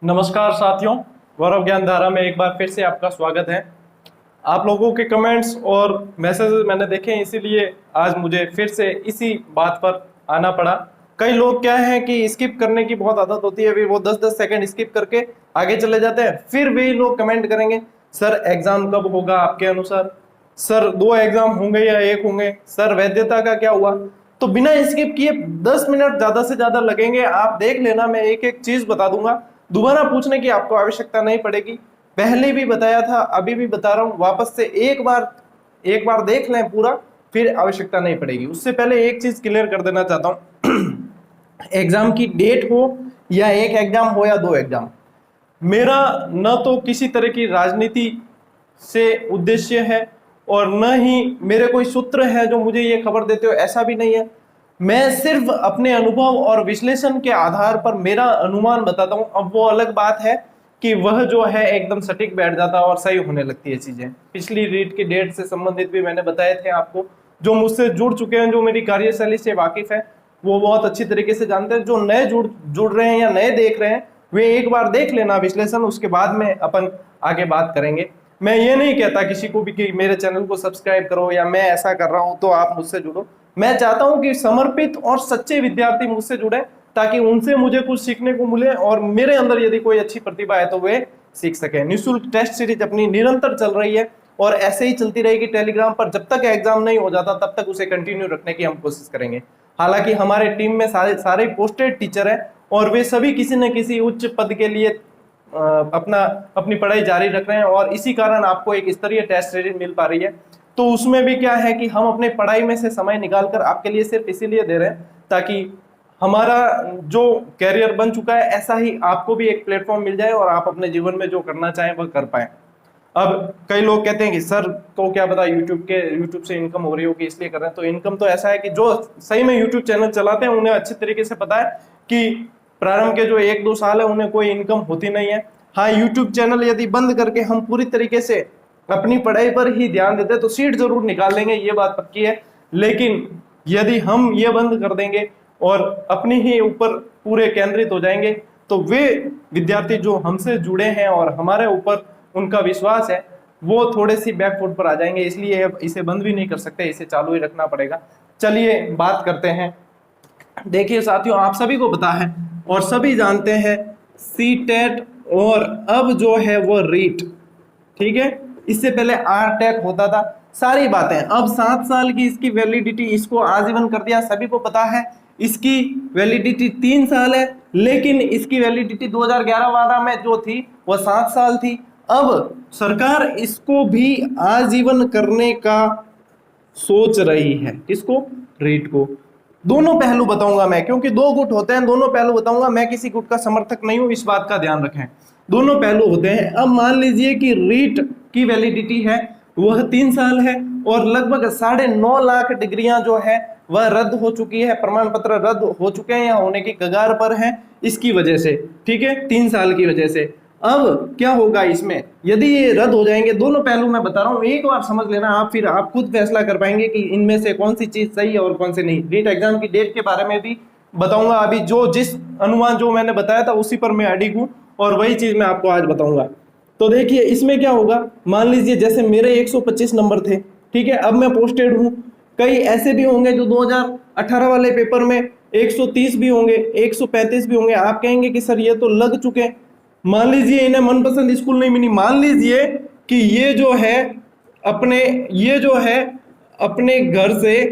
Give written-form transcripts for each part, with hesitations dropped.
नमस्कार साथियों, गौरव ज्ञान धारा में एक बार फिर से आपका स्वागत है। आप लोगों के कमेंट्स और मैसेजेस मैंने देखे, इसीलिए आज मुझे फिर से इसी बात पर आना पड़ा। कई लोग क्या है कि स्किप करने की बहुत आदत होती है, फिर वो 10-10 सेकंड स्किप करके आगे चले जाते हैं। फिर वही लोग कमेंट करेंगे, सर एग्जाम कब होगा आपके अनुसार, सर 2 एग्जाम होंगे या 1 होंगे, सर वैधता का क्या हुआ। तो बिना स्किप किए 10 मिनट ज्यादा से ज्यादा लगेंगे। आप देख लेना, मैं एक एक चीज बता दूंगा, दोबारा पूछने की आपको आवश्यकता नहीं पड़ेगी। पहले भी बताया था, अभी भी बता रहा हूं, वापस से एक बार देख लें पूरा, फिर आवश्यकता नहीं पड़ेगी। उससे पहले एक चीज क्लियर कर देना चाहता हूं एग्जाम की डेट हो या 1 एग्जाम हो या 2 एग्जाम, मेरा न तो किसी तरह की राजनीति से उद्देश्य है और न ही मेरे कोई सूत्र है जो मुझे ये खबर देते हो, ऐसा भी नहीं है। मैं सिर्फ अपने अनुभव और विश्लेषण के आधार पर मेरा अनुमान बताता हूं। अब वो अलग बात है कि वह जो है एकदम सटीक बैठ जाता है और सही होने लगती है चीजें। पिछली रीट की डेट से संबंधित भी मैंने बताए थे आपको। जो मुझसे जुड़ चुके हैं, जो मेरी कार्यशैली से वाकिफ है, वो बहुत अच्छी तरीके से जानते हैं। जो नए जुड़ रहे हैं या नए देख रहे हैं, वे एक बार देख लेना विश्लेषण, उसके बाद में अपन आगे बात करेंगे। मैं ये नहीं कहता किसी को भी कि मेरे चैनल को सब्सक्राइब करो या मैं ऐसा कर रहा हूं तो आप मुझसे जुड़ो। मैं चाहता हूं कि समर्पित और सच्चे विद्यार्थी मुझसे जुड़े, ताकि उनसे मुझे कुछ सीखने को मिले और मेरे अंदर यदि कोई अच्छी प्रतिभा है तो वे सीख सके। निःशुल्क टेस्ट सीरीज अपनी निरंतर चल रही है और ऐसे ही चलती रहेगी टेलीग्राम पर। जब तक एग्जाम नहीं हो जाता तब तक उसे कंटिन्यू रखने की हम कोशिश करेंगे। हालांकि हमारे टीम में सारे पोस्टेड टीचर हैं और वे सभी किसी न किसी उच्च पद के लिए अपनी पढ़ाई जारी रख रहे हैं और इसी कारण आपको एक स्तरीय टेस्ट सीरीज मिल पा रही है। तो उसमें भी क्या है कि हम अपने पढ़ाई में से समय निकालकर आपके लिए सिर्फ इसीलिए दे रहे हैं ताकि हमारा जो कैरियर बन चुका है, ऐसा ही आपको भी एक प्लेटफॉर्म मिल जाए और आप अपने जीवन में जो करना चाहें वह कर पाए। अब कई लोग कहते हैं कि सर को क्या पता यूट्यूब से इनकम हो रही होगी इसलिए कर रहे हैं। तो इनकम तो ऐसा है कि जो सही में यूट्यूब चैनल चलाते हैं उन्हें अच्छे तरीके से पता है कि प्रारंभ के जो 1-2 साल है उन्हें कोई इनकम होती नहीं है। हाँ, यूट्यूब चैनल यदि बंद करके हम पूरी तरीके से अपनी पढ़ाई पर ही ध्यान देते तो सीट जरूर निकाल लेंगे, ये बात पक्की है। लेकिन यदि हम ये बंद कर देंगे और अपनी ही ऊपर पूरे केंद्रित हो जाएंगे तो वे विद्यार्थी जो हमसे जुड़े हैं और हमारे ऊपर उनका विश्वास है, वो थोड़े सी बैकफुट पर आ जाएंगे। इसलिए इसे बंद भी नहीं कर सकते, इसे चालू ही रखना पड़ेगा। चलिए बात करते हैं। देखिए साथियों, आप सभी को पता है और सभी जानते हैं सीटेट और अब जो है वो रीट, ठीक है। इससे पहले आरटेट होता था। सारी बातें अब 7 साल की इसकी वैलिडिटी, इसको आजीवन कर दिया। सभी को पता है इसकी वैलिडिटी 3 साल है, लेकिन इसकी वैलिडिटी 2011 वाला में जो थी वो 7 साल थी। अब सरकार इसको भी आजीवन करने का सोच रही है। किसको? रीट को। दोनों पहलू बताऊंगा मैं, क्योंकि 2 गुट होते हैं, दोनों पहलू बताऊंगा। मैं किसी गुट का समर्थक नहीं हूं, इस बात का ध्यान रखें। दोनों पहलू होते हैं। अब मान लीजिए कि रीट की वैलिडिटी है वह 3 साल है और लगभग 9.5 लाख डिग्रियां जो है वह रद्द हो चुकी है, प्रमाण पत्र रद्द हो चुके हैं या होने की कगार पर है इसकी वजह से, ठीक है, 3 साल की वजह से। अब क्या होगा इसमें, यदि ये रद्द हो जाएंगे, दोनों पहलू मैं बता रहा हूं, एक बार समझ लेना आप, फिर आप खुद फैसला कर पाएंगे कि इनमें से कौन सी चीज सही है और कौन सी नहीं। रीट एग्जाम की डेट के बारे में भी बताऊंगा। अभी जिस अनुमान जो मैंने बताया था उसी पर मैं अडिग हूं और वही चीज मैं आपको आज बताऊंगा। तो देखिए इसमें क्या होगा, मान लीजिए जैसे मेरे 125 नंबर थे, ठीक है, अब मैं पोस्टेड हूं। कई ऐसे भी होंगे जो 2018 वाले पेपर में 130 भी होंगे, 135 भी होंगे। आप कहेंगे कि सर ये तो लग चुके। मान लीजिए इन्हें मनपसंद स्कूल नहीं मिली, मान लीजिए कि ये जो है अपने घर से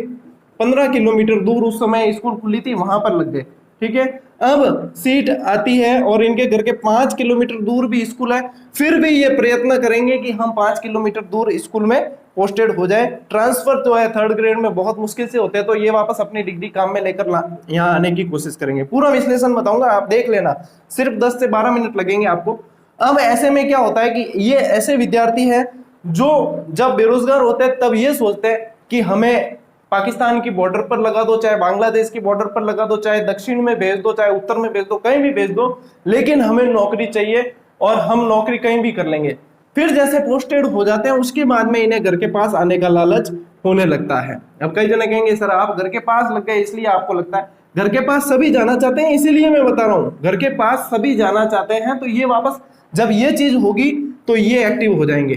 15 किलोमीटर दूर उस समय स्कूल खुली थी, वहां पर लग गए, ठीक है। अब सीट आती है और इनके घर के 5 किलोमीटर दूर भी स्कूल है, फिर भी ये प्रयत्न करेंगे कि हम 5 किलोमीटर दूर स्कूल में पोस्टेड हो जाए। ट्रांसफर जो है 3rd ग्रेड में बहुत मुश्किल से होते हैं, तो ये वापस अपनी डिग्री काम में लेकर यहाँ आने की कोशिश करेंगे। पूरा विश्लेषण बताऊंगा, आप देख लेना, सिर्फ 10 से 12 मिनट लगेंगे आपको। अब ऐसे में क्या होता है कि ये ऐसे विद्यार्थी हैं जो जब बेरोजगार होते हैं तब ये सोचते हैं कि हमें पाकिस्तान की बॉर्डर पर लगा दो, चाहे बांग्लादेश की बॉर्डर पर लगा दो, चाहे दक्षिण में भेज दो, चाहे उत्तर में भेज दो, कहीं भी भेज दो, लेकिन हमें नौकरी चाहिए और हम नौकरी कहीं भी कर लेंगे। फिर जैसे पोस्टेड हो जाते हैं उसके बाद में इन्हें घर के पास आने का लालच होने लगता है। अब कई जने कहेंगे सर आप घर के पास लग गए इसलिए आपको लगता है, घर के पास सभी जाना चाहते हैं, इसीलिए मैं बता रहा हूं, घर के पास सभी जाना चाहते हैं, तो ये वापस जब ये चीज होगी तो ये एक्टिव हो जाएंगे।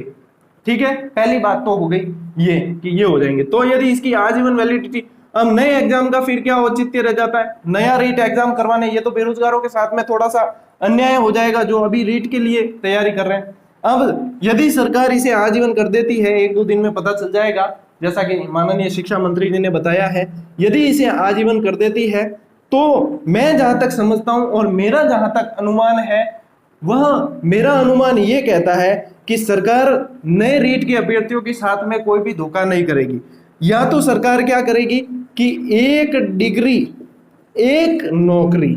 ठीक है, पहली बात तो हो गई ये कि ये हो जाएंगे। तो यदि इसकी आजीवन वैलिडिटी, अब नए एग्जाम का फिर क्या औचित्य रह जाता है, नया रीट एग्जाम करवाने, ये तो बेरोजगारों के साथ में थोड़ा सा अन्याय हो जाएगा जो अभी रीट के लिए तैयारी कर रहे हैं। अब यदि सरकार इसे आजीवन कर देती है, एक दो दिन में पता चल जाएगा, जैसा कि माननीय शिक्षा मंत्री जी ने बताया है, यदि इसे आजीवन कर देती है तो मैं जहां तक समझता हूं और मेरा जहां तक अनुमान है, वह मेरा अनुमान ये कहता है कि सरकार नए रीट के अभ्यर्थियों के साथ में कोई भी धोखा नहीं करेगी। या तो सरकार क्या करेगी कि एक डिग्री एक नौकरी,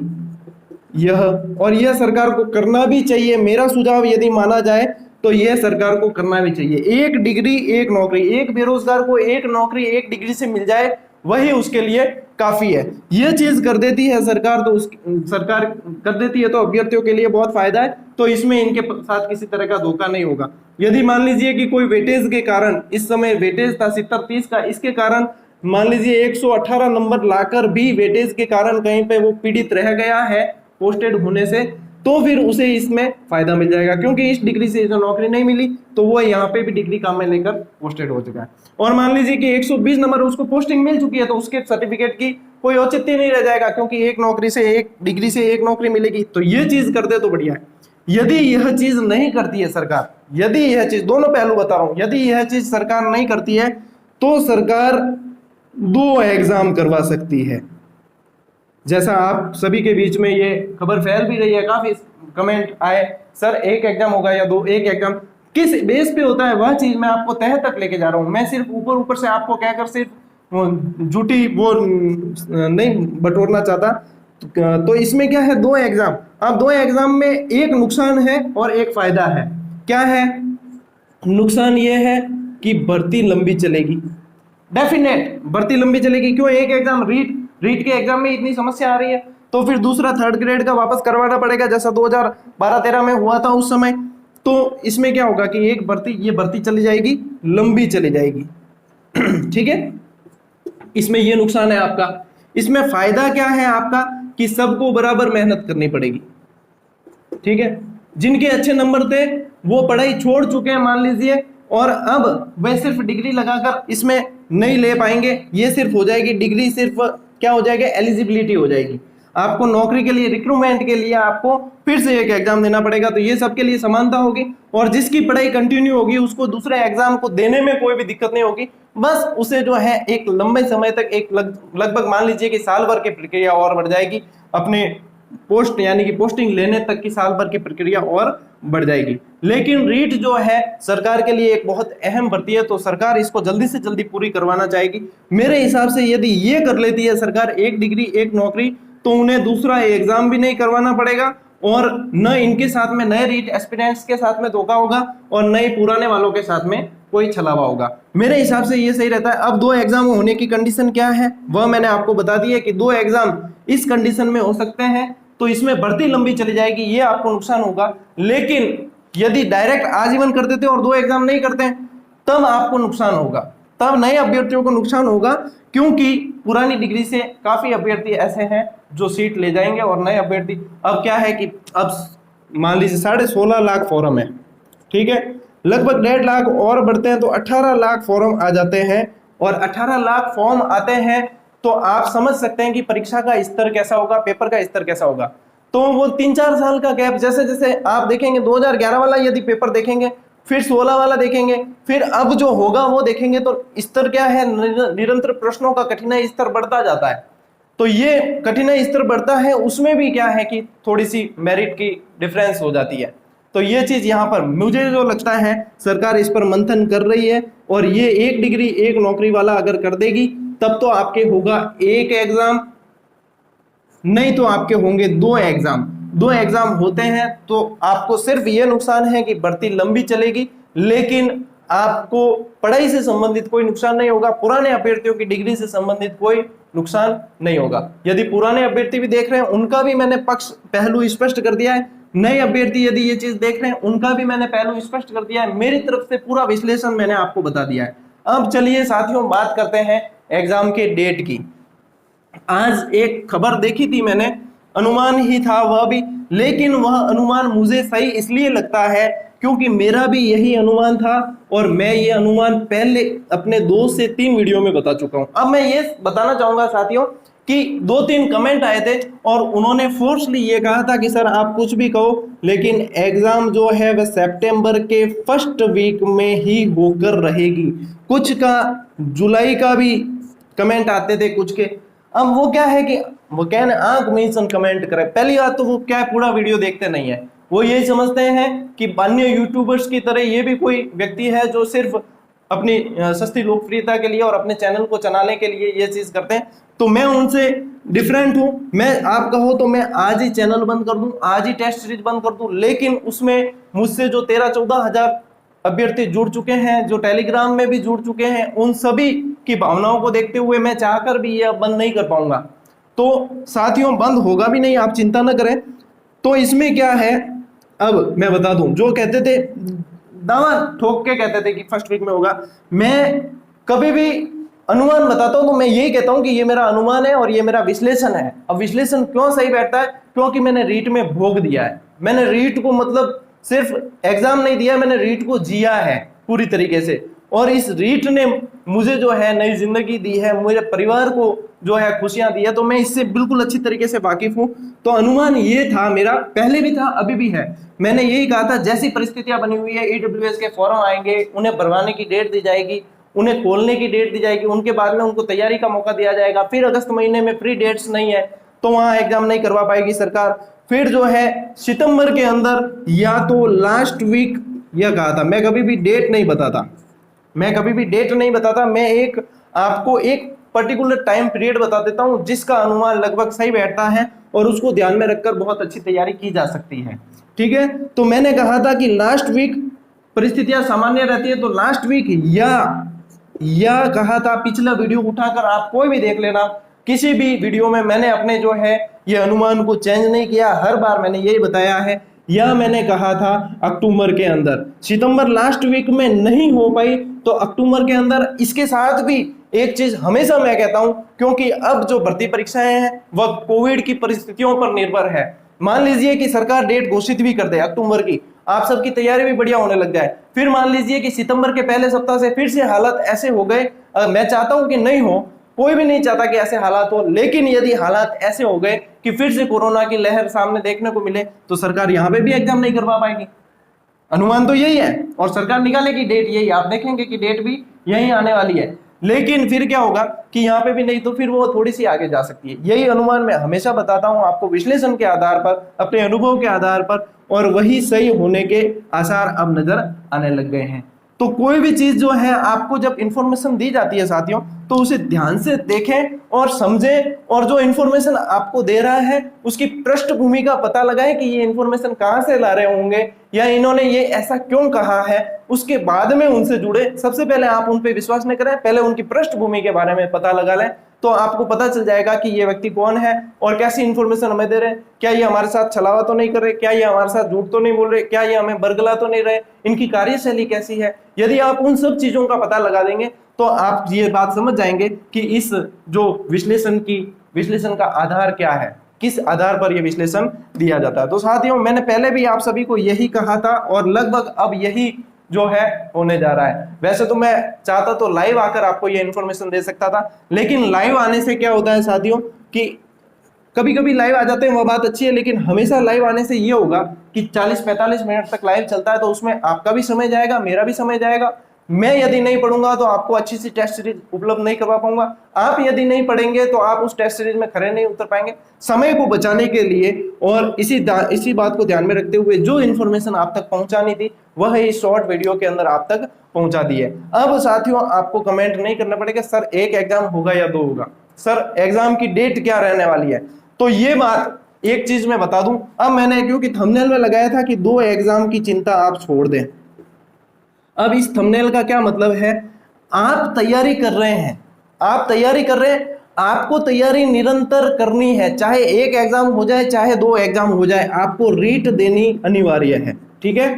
यह, और यह सरकार को करना भी चाहिए, मेरा सुझाव यदि माना जाए तो यह सरकार को करना भी चाहिए। एक डिग्री एक नौकरी, एक बेरोजगार को एक नौकरी एक डिग्री से मिल जाए, वही उसके लिए काफी है। यह चीज कर देती है सरकार, तो सरकार कर देती है तो अभ्यर्थियों के लिए बहुत फायदा है, तो इसमें इनके साथ किसी तरह का धोखा नहीं होगा। यदि मान लीजिए कि कोई वेटेज के कारण, इस समय वेटेज था 70-30 का, इसके कारण मान लीजिए 118 नंबर लाकर भी वेटेज के कारण कहीं पे वो पीड़ित रह गया है पोस्टेड होने से, तो फिर उसे इसमें फायदा मिल जाएगा, क्योंकि इस डिग्री से जो नौकरी नहीं मिली तो वो यहाँ पे भी डिग्री काम में लेकर पोस्टेड हो चुका है। और मान लीजिए कि 120 नंबर उसको पोस्टिंग मिल चुकी है, तो उसके सर्टिफिकेट की कोई औचित्य नहीं रह जाएगा, क्योंकि एक नौकरी से, एक डिग्री से एक नौकरी मिलेगी। तो ये चीज कर दे तो बढ़िया है। यदि यह चीज नहीं करती है सरकार, यदि यह चीज, दोनों पहलू बता रहा हूं, यदि यह चीज सरकार नहीं करती है तो सरकार 2 एग्जाम करवा सकती है। जैसा आप सभी के बीच में ये खबर फैल भी रही है, काफी कमेंट आए, सर एक एग्जाम होगा या 2, एक एग्जाम किस बेस पे होता है, वह चीज मैं आपको तह तक लेके जा रहा हूं। मैं सिर्फ ऊपर ऊपर से आपको कहकर सिर्फ झूठी वो नहीं बटोरना चाहता। तो इसमें क्या है, 2 एग्जाम। अब 2 एग्जाम में एक नुकसान है और एक फायदा है। क्या है नुकसान? ये है कि भर्ती लंबी चलेगी, डेफिनेट भर्ती लंबी चलेगी। क्यों? एक एग्जाम रीट के एग्जाम में इतनी समस्या आ रही है, तो फिर दूसरा 3rd ग्रेड का वापस करवाना पड़ेगा, जैसा 2012-13 में हुआ था उस समय। तो इसमें क्या होगा कि एक भर्ती, ये भर्ती चली जाएगी, लंबी चली जाएगी। ठीक है, इसमें ये नुकसान है आपका। इसमें फायदा क्या है आपका कि सबको बराबर मेहनत करनी पड़ेगी। ठीक है, जिनके अच्छे नंबर थे वो पढ़ाई छोड़ चुके हैं मान लीजिए, और अब वे सिर्फ डिग्री लगाकर इसमें नहीं ले पाएंगे। ये सिर्फ हो जाएगी डिग्री, सिर्फ क्या हो जाएगा, एलिजिबिलिटी हो जाएगी। आपको नौकरी के लिए, रिक्रूटमेंट के लिए आपको फिर से एक एग्जाम देना पड़ेगा। तो ये सबके लिए समानता होगी, और जिसकी पढ़ाई कंटिन्यू होगी उसको दूसरे एग्जाम को देने में कोई भी दिक्कत नहीं होगी। बस उसे जो है एक लंबे समय तक, एक लगभग मान लीजिए कि साल भर की प्रक्रिया और बढ़ जाएगी, अपने पोस्ट यानी कि पोस्टिंग लेने तक की साल भर की प्रक्रिया और बढ़ जाएगी। लेकिन रीट जो है सरकार के लिए एक बहुत अहम भर्ती है, तो सरकार इसको जल्दी से जल्दी पूरी करवाना चाहेगी। मेरे हिसाब से यदि ये कर लेती है सरकार, एक डिग्री एक नौकरी, तो उन्हें दूसरा एग्जाम भी नहीं करवाना पड़ेगा, और न इनके साथ में, नए रीट एस्पिरेंट्स के साथ में धोखा होगा, और नए पुराने वालों के साथ में कोई छलावा होगा। मेरे हिसाब से ये सही रहता है। अब 2 एग्जाम होने की कंडीशन क्या है वह मैंने आपको बता दी है कि 2 एग्जाम इस कंडीशन में हो सकते हैं, तो इसमें भर्ती लंबी चली जाएगी, ये आपको नुकसान होगा। लेकिन यदि डायरेक्ट आजीवन कर देते और 2 एग्जाम नहीं करते, तब आपको नुकसान होगा, तब नए अभ्यर्थियों को नुकसान होगा, क्योंकि पुरानी डिग्री से काफी अभ्यर्थी ऐसे हैं जो सीट ले जाएंगे, और नए अभ्यर्थी, अब क्या है कि अब मान लीजिए 16.5 लाख फॉर्म है, ठीक है, लगभग 1.5 लाख और बढ़ते हैं तो 18 लाख फॉर्म आ जाते हैं, और 18 लाख फॉर्म आते हैं तो आप समझ सकते हैं कि परीक्षा का स्तर कैसा होगा, पेपर का स्तर कैसा होगा। तो वो 3-4 साल का गैप, जैसे जैसे आप देखेंगे 2011 वाला यदि पेपर देखेंगे, फिर 16 वाला देखेंगे, फिर अब जो होगा वो देखेंगे, तो स्तर क्या है, निरंतर प्रश्नों का कठिनाई स्तर बढ़ता जाता है। तो ये कठिनाई स्तर बढ़ता है, उसमें भी क्या है कि थोड़ी सी मेरिट की डिफरेंस हो जाती है। तो ये चीज यहाँ पर मुझे जो लगता है सरकार इस पर मंथन कर रही है, और ये एक डिग्री एक नौकरी वाला अगर कर देगी तब तो आपके होगा एक एग्जाम, नहीं तो आपके होंगे 2 एग्जाम। 2 एग्जाम होते हैं तो आपको सिर्फ ये नुकसान है कि भर्ती लंबी चलेगी, लेकिन आपको पढ़ाई से संबंधित कोई नुकसान नहीं होगा, पुराने अभ्यर्थियों की डिग्री से संबंधित कोई नुकसान नहीं होगा। यदि पुराने अभ्यर्थी भी देख रहे हैं उनका भी मैंने पक्ष पहलू स्पष्ट कर दिया है, नए अभ्यर्थी यदि ये चीज देख रहे हैं उनका भी मैंने पहलू स्पष्ट कर दिया है, मेरी तरफ से पूरा विश्लेषण मैंने आपको बता दिया है। अब चलिए साथियों बात करते हैं एग्जाम के डेट की। आज एक खबर देखी थी मैंने, अनुमान ही था वह भी, लेकिन वह अनुमान मुझे सही इसलिए लगता है क्योंकि मेरा भी यही अनुमान था और मैं ये अनुमान पहले अपने 2 से 3 वीडियो में बता चुका हूं। अब मैं ये बताना चाहूंगा साथियों कि 2-3 कमेंट आए थे और उन्होंने फोर्सली ये कहा था कि सर आप कुछ भी कहो लेकिन एग्जाम जो है वह सितंबर के फर्स्ट वीक में ही होकर रहेगी। कुछ का जुलाई का भी कमेंट आते थे कुछ के। अब वो क्या है कि वो क्या है ना, आंख मींसन कमेंट करे। पहली बात तो वो क्या है, पूरा वीडियो देखते नहीं है, वो यही समझते हैं कि अन्य यूट्यूबर्स की तरह ये भी कोई व्यक्ति है जो सिर्फ अपनी सस्ती लोकप्रियता के लिए और अपने चैनल को चलाने के लिए ये चीज करते हैं। तो मैं उनसे डिफरेंट हूं। मैं, आप कहो तो मैं आज ही चैनल बंद कर दूं, आज ही टेस्ट सीरीज बंद कर दूं, लेकिन उसमें मुझसे जो 13-14 हजार अभ्यर्थी जुड़ चुके हैं, जो टेलीग्राम में भी जुड़ चुके हैं, उन सभी की भावनाओं को देखते हुए मैं चाहकर भी ये अब बंद नहीं कर पाऊंगा। तो साथियों बंद होगा भी नहीं, आप चिंता न करें। तो इसमें क्या है, अब मैं बता दूं, जो कहते थे दावा ठोक के कहते थे कि फर्स्ट वीक में होगा, मैं कभी भी अनुमान बताता हूं तो मैं यही कहता हूं कि ये मेरा अनुमान है और ये मेरा विश्लेषण है। अब विश्लेषण क्यों सही बैठता है, क्योंकि मैंने रीट में भोग दिया है। मैंने रीट को मतलब सिर्फ एग्जाम नहीं दिया, मैंने रीट को जिया है पूरी तरीके से, और इस रीट ने मुझे जो है नई जिंदगी दी है, मेरे परिवार को जो है खुशियां दी है, तो मैं इससे बिल्कुल अच्छी तरीके से वाकिफ हूं। तो अनुमान ये था मेरा, पहले भी था अभी भी है। मैंने यही कहा था जैसी परिस्थितियां बनी हुई है, ईडब्ल्यूएस के फॉर्म आएंगे, उन्हें भरवाने की डेट दी जाएगी, उन्हें खोलने की डेट दी जाएगी, उनके बाद में उनको तैयारी का मौका दिया जाएगा। फिर अगस्त महीने में फ्री डेट्स नहीं है तो वहां एग्जाम नहीं करवा पाएगी सरकार। फिर जो है सितंबर के अंदर या तो लास्ट वीक, यह कहा था। मैं कभी भी डेट नहीं बताता, मैं कभी भी डेट नहीं बताता, मैं एक आपको एक पर्टिकुलर टाइम पीरियड बता देता हूं जिसका अनुमान लगभग सही बैठता है और उसको ध्यान में रखकर बहुत अच्छी तैयारी की जा सकती है। ठीक है, तो मैंने कहा था कि लास्ट वीक परिस्थितियां सामान्य रहती है, तो लास्ट वीक या कहा था। पिछला वीडियो उठाकर आप कोई भी देख लेना, किसी भी वीडियो में मैंने अपने जो है ये अनुमान को चेंज नहीं किया, हर बार मैंने यही बताया है। या मैंने कहा था अक्टूबर के अंदर, सितंबर लास्ट वीक में नहीं हो पाई तो अक्टूबर के अंदर। इसके साथ भी एक चीज हमेशा मैं कहता हूं, क्योंकि अब जो भर्ती परीक्षाएं हैं वह कोविड की परिस्थितियों पर निर्भर है। मान लीजिए कि सरकार डेट घोषित भी कर दे अक्टूबर की, आप सबकी तैयारी भी बढ़िया होने लग जाए, फिर मान लीजिए कि सितंबर के पहले सप्ताह से फिर से हालात ऐसे हो गए, मैं चाहता हूं कि नहीं हो, कोई भी नहीं चाहता कि ऐसे हालात हो, लेकिन यदि हालात ऐसे हो गए कि फिर से कोरोना की लहर सामने देखने को मिले तो सरकार यहां पे भी एग्जाम नहीं करवा पाएगी। अनुमान तो यही है और सरकार निकालेगी डेट यही, आप देखेंगे कि डेट भी यही आने वाली है। लेकिन फिर क्या होगा कि यहाँ पे भी नहीं तो फिर वो थोड़ी सी आगे जा सकती है। यही अनुमान मैं हमेशा बताता हूं आपको, विश्लेषण के आधार पर, अपने अनुभव के आधार पर, और वही सही होने के आसार अब नजर आने लग गए हैं। तो कोई भी चीज जो है आपको जब इंफॉर्मेशन दी जाती है साथियों, तो उसे ध्यान से देखें और समझें, और जो इंफॉर्मेशन आपको दे रहा है उसकी पृष्ठभूमि का पता लगाएं कि ये इंफॉर्मेशन कहां से ला रहे होंगे या इन्होंने ये ऐसा क्यों कहा है, उसके बाद में उनसे जुड़े। सबसे पहले आप उन पे विश्वास नहीं करें, पहले उनकी पृष्ठभूमि के बारे में पता लगा लें, तो आपको पता चल जाएगा कि ये व्यक्ति कौन है और कैसी इंफॉर्मेशन हमें दे रहे हैं। क्या ये हमारे साथ छलावा तो नहीं कर रहे, क्या ये हमारे साथ झूठ तो नहीं बोल रहे, क्या ये हमें बरगला तो नहीं रहे, इनकी कार्यशैली कैसी है। यदि आप उन सब चीजों का पता लगा देंगे तो आप ये बात समझ जाएंगे कि इस जो विश्लेषण का आधार क्या है, किस आधार पर यह विश्लेषण दिया जाता है। तो साथियों मैंने पहले भी आप सभी को यही कहा था और लगभग अब यही जो है होने जा रहा है। वैसे तो मैं चाहता तो लाइव आकर आपको ये इन्फॉर्मेशन दे सकता था, लेकिन लाइव आने से क्या होता है साथियों कि कभी कभी लाइव आ जाते हैं, वह बात अच्छी है, लेकिन हमेशा लाइव आने से ये होगा कि 40-45 मिनट तक लाइव चलता है, तो उसमें आपका भी समय जाएगा, मेरा भी समय जाएगा। मैं यदि नहीं पढ़ूंगा तो आपको अच्छी सी टेस्ट सीरीज उपलब्ध नहीं करवा पाऊंगा, आप यदि नहीं पढ़ेंगे तो आप उस टेस्ट सीरीज में खड़े नहीं उतर पाएंगे। समय को बचाने के लिए और इसी बात को ध्यान में रखते हुए जो इन्फॉर्मेशन आप तक पहुंचानी थी वह इस शॉर्ट वीडियो के अंदर आप तक पहुंचा दी है। अब साथियों आपको कमेंट नहीं करना पड़ेगा सर एक एग्जाम होगा या 2 होगा, सर एग्जाम की डेट क्या रहने वाली है। तो ये बात एक चीज मैं बता दूं, अब मैंने क्योंकि थंबनेल में लगाया था कि 2 एग्जाम की चिंता आप छोड़ दें। अब इस थंबनेल का क्या मतलब है, आप तैयारी कर रहे हैं, आप तैयारी कर रहे हैं, आपको तैयारी निरंतर करनी है, चाहे 1 एग्जाम हो जाए चाहे 2 एग्जाम हो जाए, आपको रीट देनी अनिवार्य है। ठीक है,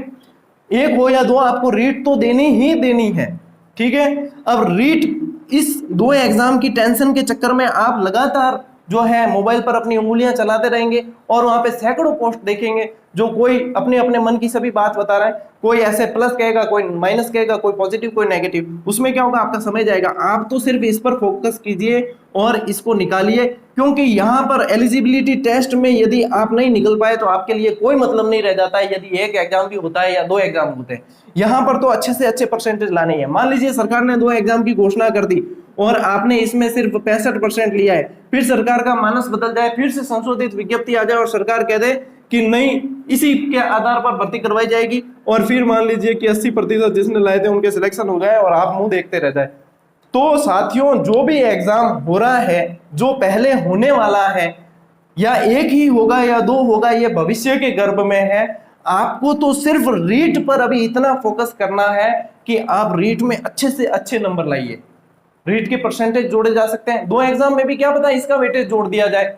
1 हो या 2 आपको रीट तो देनी ही देनी है। ठीक है, अब रीट इस 2 एग्जाम की टेंशन के चक्कर में आप लगातार जो है मोबाइल पर अपनी उंगलियां चलाते रहेंगे और वहां पे सैकड़ों पोस्ट देखेंगे जो कोई अपने अपने मन की सभी बात बता रहा है, कोई ऐसे प्लस कहेगा, कोई माइनस कहेगा, कोई पॉजिटिव कोई नेगेटिव। उसमें क्या होगा, आपका समय जाएगा। आप तो सिर्फ इस पर फोकस कीजिए और इसको निकालिए, क्योंकि यहाँ पर एलिजिबिलिटी टेस्ट में यदि आप नहीं निकल पाए तो आपके लिए कोई मतलब नहीं रह जाता है यदि एक एग्जाम भी होता है या 2 एग्जाम होते हैं। यहाँ पर तो अच्छे से अच्छे परसेंटेज लाने हैं। मान लीजिए सरकार ने 2 एग्जाम की घोषणा कर दी और आपने इसमें सिर्फ 65% लिया है, फिर सरकार का मानस बदल जाए, फिर से संशोधित विज्ञप्ति आ जाए और सरकार कह दे कि नहीं इसी के आधार पर भर्ती करवाई जाएगी, और फिर मान लीजिए कि 80% जिसने लाए थे उनके सिलेक्शन हो जाए और आप मुंह देखते रह जाए। तो साथियों, जो भी एग्जाम हो रहा है, जो पहले होने वाला है, या एक ही होगा या 2 होगा, ये भविष्य के गर्भ में है। आपको तो सिर्फ रीट पर अभी इतना फोकस करना है कि आप रीट में अच्छे से अच्छे नंबर लाइए। रीट के परसेंटेज जोड़े जा सकते हैं, 2 एग्जाम में भी क्या पता इसका वेटेज जोड़ दिया जाए।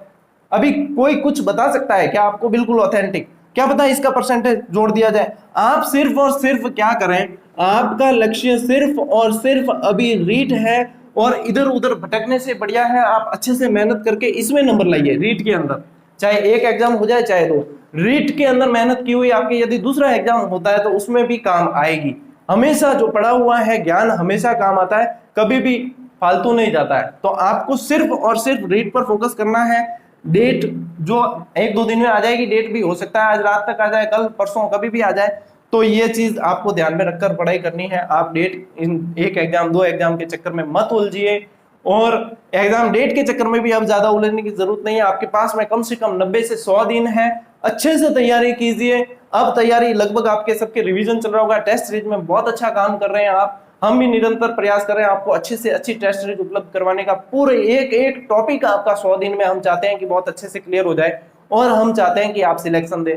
अभी कोई कुछ बता सकता है क्या आपको बिल्कुल ऑथेंटिक? क्या पता इसका परसेंटेज जोड़ दिया जाए। आप सिर्फ और सिर्फ क्या करें, आपका लक्ष्य सिर्फ और सिर्फ अभी रीट है और इधर उधर भटकने से बढ़िया है आप अच्छे से मेहनत करके इसमें नंबर लाइए। रीट के अंदर चाहे एक एग्जाम हो जाए चाहे 2, रीट के अंदर मेहनत की हुई आपके यदि दूसरा एग्जाम होता है तो उसमें भी काम आएगी। हमेशा जो पढ़ा हुआ है ज्ञान हमेशा काम आता है, कभी भी फालतू नहीं जाता है। तो आपको सिर्फ और सिर्फ रीट पर फोकस करना है। डेट जो 1-2 दिन में आ जाएगी, डेट भी हो सकता है आज रात तक आ जाए, कल परसों कभी भी आ जाए, तो ये चीज आपको ध्यान में रखकर पढ़ाई करनी है। आप डेट इन एक एग्जाम 2 एग्जाम के चक्कर में मत उलझिए, और एग्जाम डेट के चक्कर में भी अब ज्यादा उलझने की जरूरत नहीं है। आपके पास में कम से कम 90 से 100 दिन है, अच्छे से तैयारी कीजिए। अब तैयारी लगभग आपके सबके रिवीजन चल रहा होगा, टेस्ट सीरीज में बहुत अच्छा काम कर रहे हैं आप, हम भी निरंतर प्रयास कर रहे हैं आपको अच्छे से अच्छी टेस्ट सीरीज उपलब्ध करवाने का। पूरे एक एक टॉपिक आपका 100 दिन में हम चाहते हैं कि बहुत अच्छे से क्लियर हो जाए, और हम चाहते हैं कि आप सिलेक्शन दें।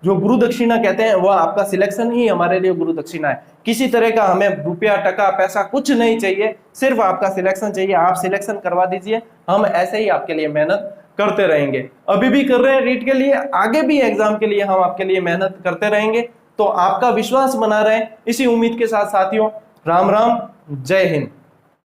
जो गुरु दक्षिणा कहते हैं वह आपका सिलेक्शन ही हमारे लिए गुरु दक्षिणा है। किसी तरह का हमें रुपया टका पैसा कुछ नहीं चाहिए, सिर्फ आपका सिलेक्शन चाहिए। आप सिलेक्शन करवा दीजिए, हम ऐसे ही आपके लिए मेहनत करते रहेंगे। अभी भी कर रहे हैं रीट के लिए, आगे भी एग्जाम के लिए हम आपके लिए मेहनत करते रहेंगे। तो आपका विश्वास बना रहे, इसी उम्मीद के साथ साथियों, राम राम, जय हिंद।